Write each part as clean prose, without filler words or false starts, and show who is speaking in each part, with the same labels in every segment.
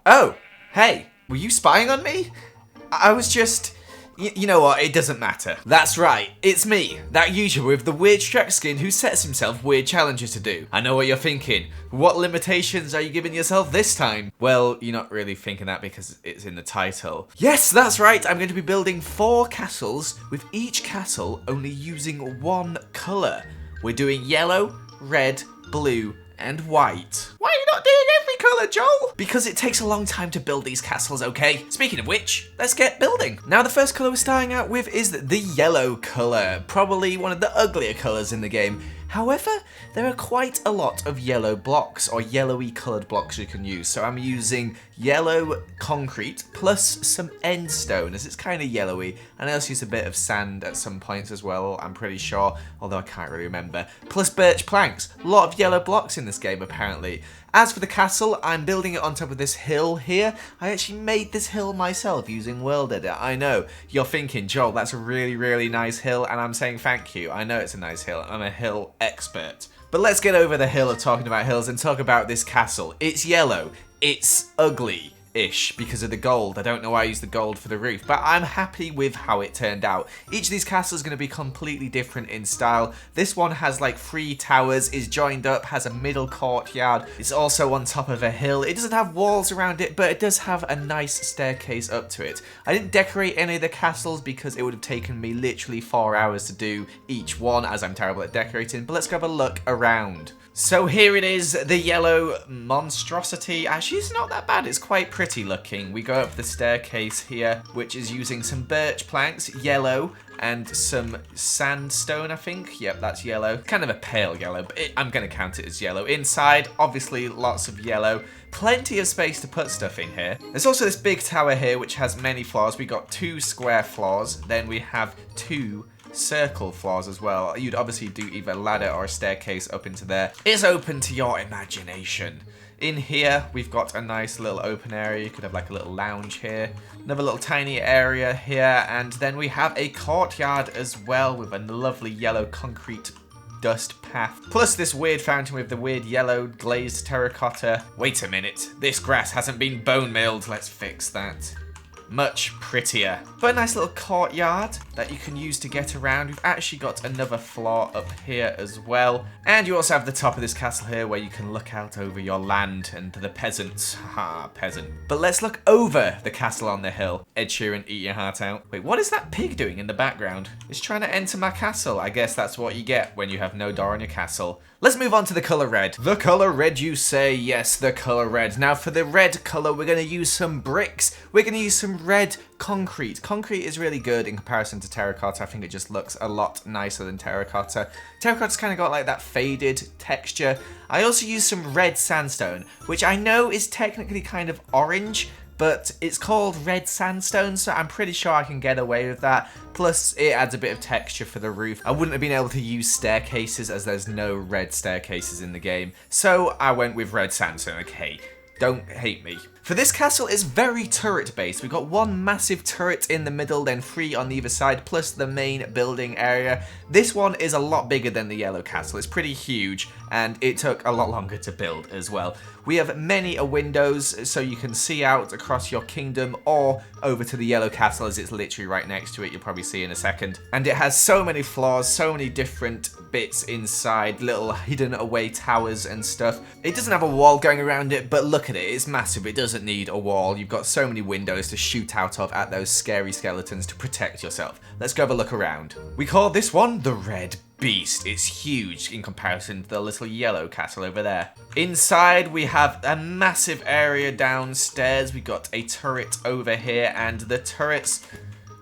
Speaker 1: Oh, hey, were you spying on me? I was just... You know what, it doesn't matter. That's right, it's me, that YouTuber with the weird Shrek skin who sets himself weird challenges to do. I know what you're thinking. What limitations are you giving yourself this time? Well, you're not really thinking that because it's in the title. Yes, that's right, I'm going to be building 4 castles, with each castle only using one colour. We're doing yellow, red, blue, and white. Why are you not doing every colour, Joel? Because it takes a long time to build these castles, okay? Speaking of which, let's get building. Now, the first colour we're starting out with is the yellow colour. Probably one of the uglier colours in the game. However, there are quite a lot of yellow blocks, or yellowy coloured blocks you can use. So I'm using yellow concrete plus some end stone, as it's kind of yellowy. And I also use a bit of sand at some points as well, I'm pretty sure, although I can't really remember. Plus birch planks. A lot of yellow blocks in this game, apparently. As for the castle, I'm building it on top of this hill here. I actually made this hill myself using World Edit. I know, you're thinking, Joel, that's a really, really nice hill, and I'm saying thank you. I know it's a nice hill. I'm a hill expert. But let's get over the hill of talking about hills and talk about this castle. It's yellow. It's ugly-ish because of the gold. I don't know why I used the gold for the roof, but I'm happy with how it turned out. Each of these castles is going to be completely different in style. This one has like 3 towers, is joined up, has a middle courtyard. It's also on top of a hill. It doesn't have walls around it, but it does have a nice staircase up to it. I didn't decorate any of the castles because it would have taken me literally 4 hours to do each one, as I'm terrible at decorating, but let's go have a look around. So here it is, the yellow monstrosity. Actually, it's not that bad. It's quite pretty looking. We go up the staircase here, which is using some birch planks, yellow, and some sandstone, I think. Yep, that's yellow. Kind of a pale yellow, but I'm going to count it as yellow. Inside, obviously, lots of yellow. Plenty of space to put stuff in here. There's also this big tower here, which has many floors. We got 2 square floors. Then we have 2 circle floors as well. You'd obviously do either a ladder or a staircase up into there. It's open to your imagination. In here, we've got a nice little open area. You could have like a little lounge here. Another little tiny area here. And then we have a courtyard as well with a lovely yellow concrete dust path. Plus this weird fountain with the weird yellow glazed terracotta. Wait a minute. This grass hasn't been bone milled. Let's fix that. Much prettier. But a nice little courtyard that you can use to get around. We've actually got another floor up here as well. And you also have the top of this castle here where you can look out over your land and the peasants. Haha, peasant. But let's look over the castle on the hill. Ed Sheeran, eat your heart out. Wait, what is that pig doing in the background? It's trying to enter my castle. I guess that's what you get when you have no door on your castle. Let's move on to the colour red. The colour red, you say? Yes, the colour red. Now for the red colour, we're going to use some bricks. We're going to use some red concrete. Concrete is really good in comparison to terracotta. I think it just looks a lot nicer than terracotta. Terracotta's kind of got like that faded texture. I also use some red sandstone, which I know is technically kind of orange, but it's called red sandstone, so I'm pretty sure I can get away with that. Plus, it adds a bit of texture for the roof. I wouldn't have been able to use staircases as there's no red staircases in the game, so I went with red sandstone. Okay, don't hate me. For this castle, it's very turret-based. We've got 1 massive turret in the middle, then 3 on either side, plus the main building area. This one is a lot bigger than the yellow castle. It's pretty huge, and it took a lot longer to build as well. We have many windows, so you can see out across your kingdom or over to the yellow castle, as it's literally right next to it. You'll probably see in a second. And it has so many floors, so many different bits inside, little hidden away towers and stuff. It doesn't have a wall going around it, but look at it. It's massive. It doesn't need a wall. You've got so many windows to shoot out of at those scary skeletons to protect yourself. Let's go have a look around. We call this one the Red Beast. It's huge in comparison to the little yellow castle over there. Inside, we have a massive area downstairs. We've got a turret over here, and the turrets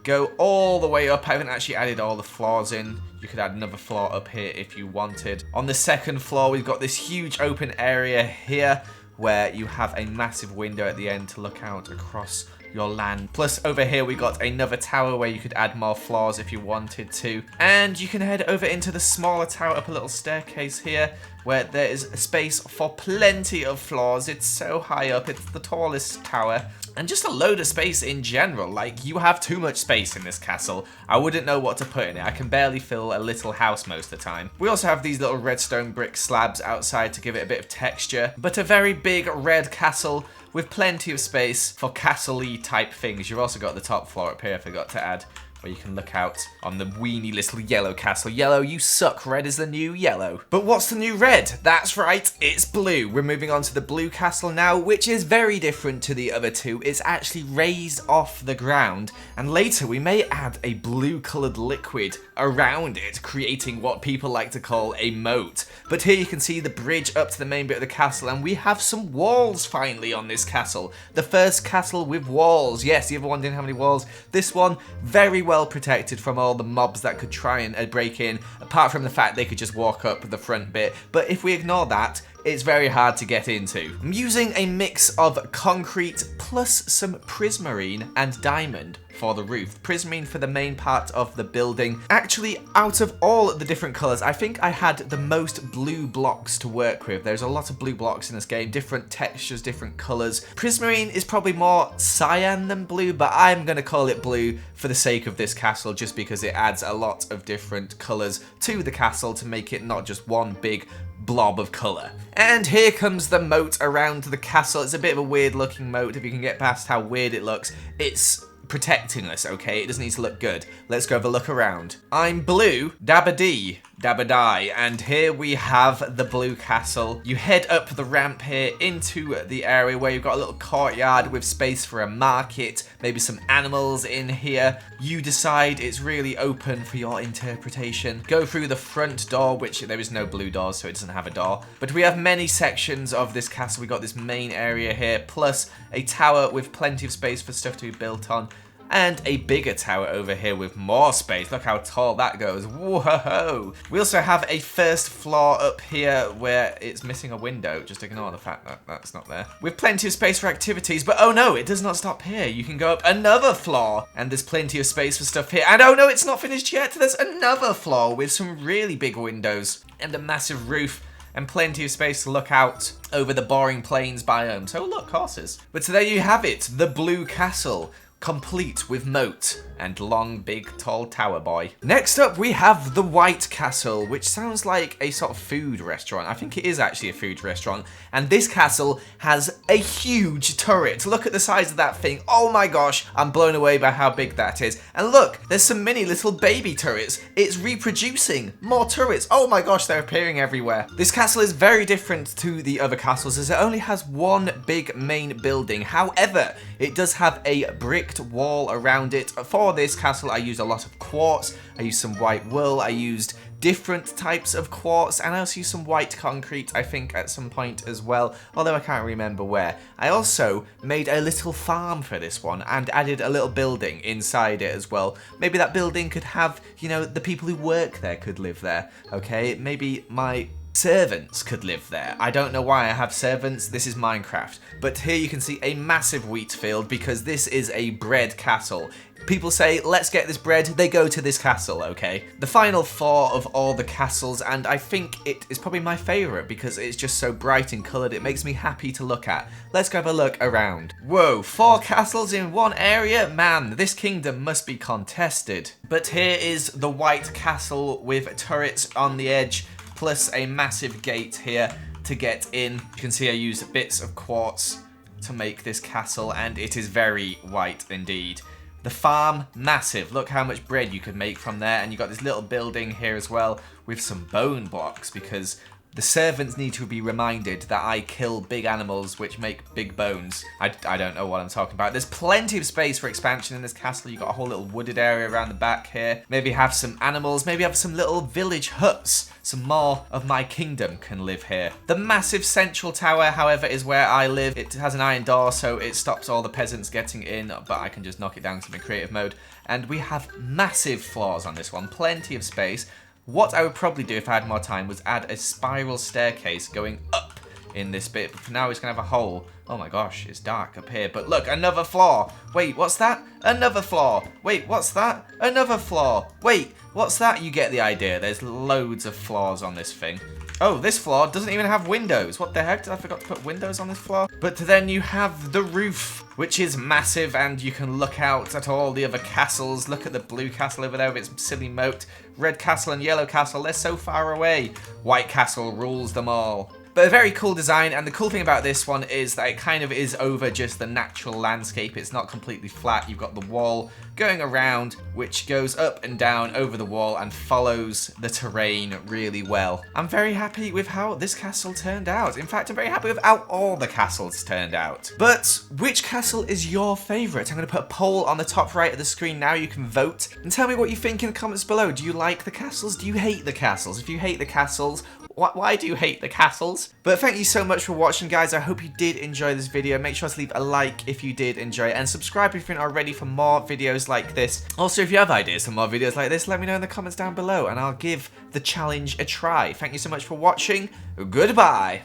Speaker 1: go all the way up. I haven't actually added all the floors in. You could add another floor up here if you wanted. On the second floor, we've got this huge open area here where you have a massive window at the end to look out across your land. Plus over here we got another tower where you could add more floors if you wanted to. And you can head over into the smaller tower up a little staircase here where there is space for plenty of floors. It's so high up. It's the tallest tower. and just a load of space in general. Like, you have too much space in this castle. I wouldn't know what to put in it. I can barely fill a little house most of the time. We also have these little redstone brick slabs outside to give it a bit of texture, but a very big red castle with plenty of space for castle-y type things. You've also got the top floor up here, I forgot to add, where you can look out on the weeny little yellow castle. Yellow, you suck. Red is the new yellow. But what's the new red? That's right, it's blue. We're moving on to the blue castle now, which is very different to the other two. It's actually raised off the ground, and later we may add a blue-coloured liquid around it, creating what people like to call a moat. But here you can see the bridge up to the main bit of the castle, and we have some walls finally on this castle. The first castle with walls. Yes, the other one didn't have any walls. This one, very well protected from all the mobs that could try and break in, apart from the fact they could just walk up the front bit. But if we ignore that, it's very hard to get into. I'm using a mix of concrete plus some prismarine and diamond for the roof. Prismarine for the main part of the building. Actually, out of all the different colours, I think I had the most blue blocks to work with. There's a lot of blue blocks in this game, different textures, different colours. Prismarine is probably more cyan than blue, but I'm going to call it blue for the sake of this castle, just because it adds a lot of different colours to the castle to make it not just one big blob of colour. And here comes the moat around the castle. It's a bit of a weird looking moat. If you can get past how weird it looks, it's protecting us, okay? It doesn't need to look good. Let's go have a look around. I'm blue, dabba-dee, dabba-die, and here we have the blue castle. You head up the ramp here into the area where you've got a little courtyard with space for a market, maybe some animals in here. You decide it's really open for your interpretation. Go through the front door, which there is no blue doors, so it doesn't have a door. But we have many sections of this castle. We've got this main area here, plus a tower with plenty of space for stuff to be built on, and a bigger tower over here with more space. Look how tall that goes. Whoa! We also have a first floor up here where it's missing a window. Just ignore the fact that that's not there. With plenty of space for activities, but oh no, it does not stop here. You can go up another floor, and there's plenty of space for stuff here. And oh no, it's not finished yet. There's another floor with some really big windows and a massive roof, and plenty of space to look out over the boring plains biome. So look, horses. But so there you have it, the blue castle, complete with moat and long, big, tall tower boy. Next up, we have the White Castle, which sounds like a sort of food restaurant. I think it is actually a food restaurant. And this castle has a huge turret. Look at the size of that thing. Oh my gosh, I'm blown away by how big that is. And look, there's some mini little baby turrets. It's reproducing more turrets. Oh my gosh, they're appearing everywhere. This castle is very different to the other castles, as it only has one big main building. However, it does have a bricked wall around it. For this castle, I used a lot of quartz. I used some white wool. I used different types of quartz, and I also used some white concrete, I think, at some point as well, although I can't remember where. I also made a little farm for this one and added a little building inside it as well. Maybe that building could have, you know, the people who work there could live there, okay? Maybe my servants could live there. I don't know why I have servants. This is Minecraft. But here you can see a massive wheat field, because this is a bread castle. People say, let's get this bread, they go to this castle, okay? The final four of all the castles, and I think it is probably my favourite because it's just so bright and coloured, it makes me happy to look at. Let's go have a look around. Whoa, 4 castles in one area? Man, this kingdom must be contested. But here is the White Castle with turrets on the edge, plus a massive gate here to get in. You can see I used bits of quartz to make this castle, and it is very white indeed. The farm, massive. Look how much bread you could make from there. And you've got this little building here as well with some bone blocks, because the servants need to be reminded that I kill big animals which make big bones. I don't know what I'm talking about. There's plenty of space for expansion in this castle. You've got a whole little wooded area around the back here. Maybe have some animals. Maybe have some little village huts. Some more of my kingdom can live here. The massive central tower, however, is where I live. It has an iron door, so it stops all the peasants getting in, but I can just knock it down to my creative mode. And we have massive floors on this one. Plenty of space. What I would probably do if I had more time was add a spiral staircase going up in this bit. But for now, it's going to have a hole. Oh my gosh, it's dark up here. But look, another floor. Wait, what's that? Another floor. Wait, what's that? Another floor. Wait, what's that? You get the idea. There's loads of floors on this thing. Oh, this floor doesn't even have windows. What the heck? Did I forgot to put windows on this floor? But then you have the roof, which is massive, and you can look out at all the other castles. Look at the blue castle over there with its silly moat. Red castle and yellow castle, they're so far away. White castle rules them all. But a very cool design, and the cool thing about this one is that it kind of is over just the natural landscape. It's not completely flat. You've got the wall going around, which goes up and down over the wall and follows the terrain really well. I'm very happy with how this castle turned out. In fact, I'm very happy with how all the castles turned out. But which castle is your favourite? I'm going to put a poll on the top right of the screen now. You can vote and tell me what you think in the comments below. Do you like the castles? Do you hate the castles? If you hate the castles, why do you hate the castles? But thank you so much for watching, guys. I hope you did enjoy this video. Make sure to leave a like if you did enjoy it, and subscribe if you're not already for more videos like this. Also, if you have ideas for more videos like this, let me know in the comments down below, and I'll give the challenge a try. Thank you so much for watching. Goodbye.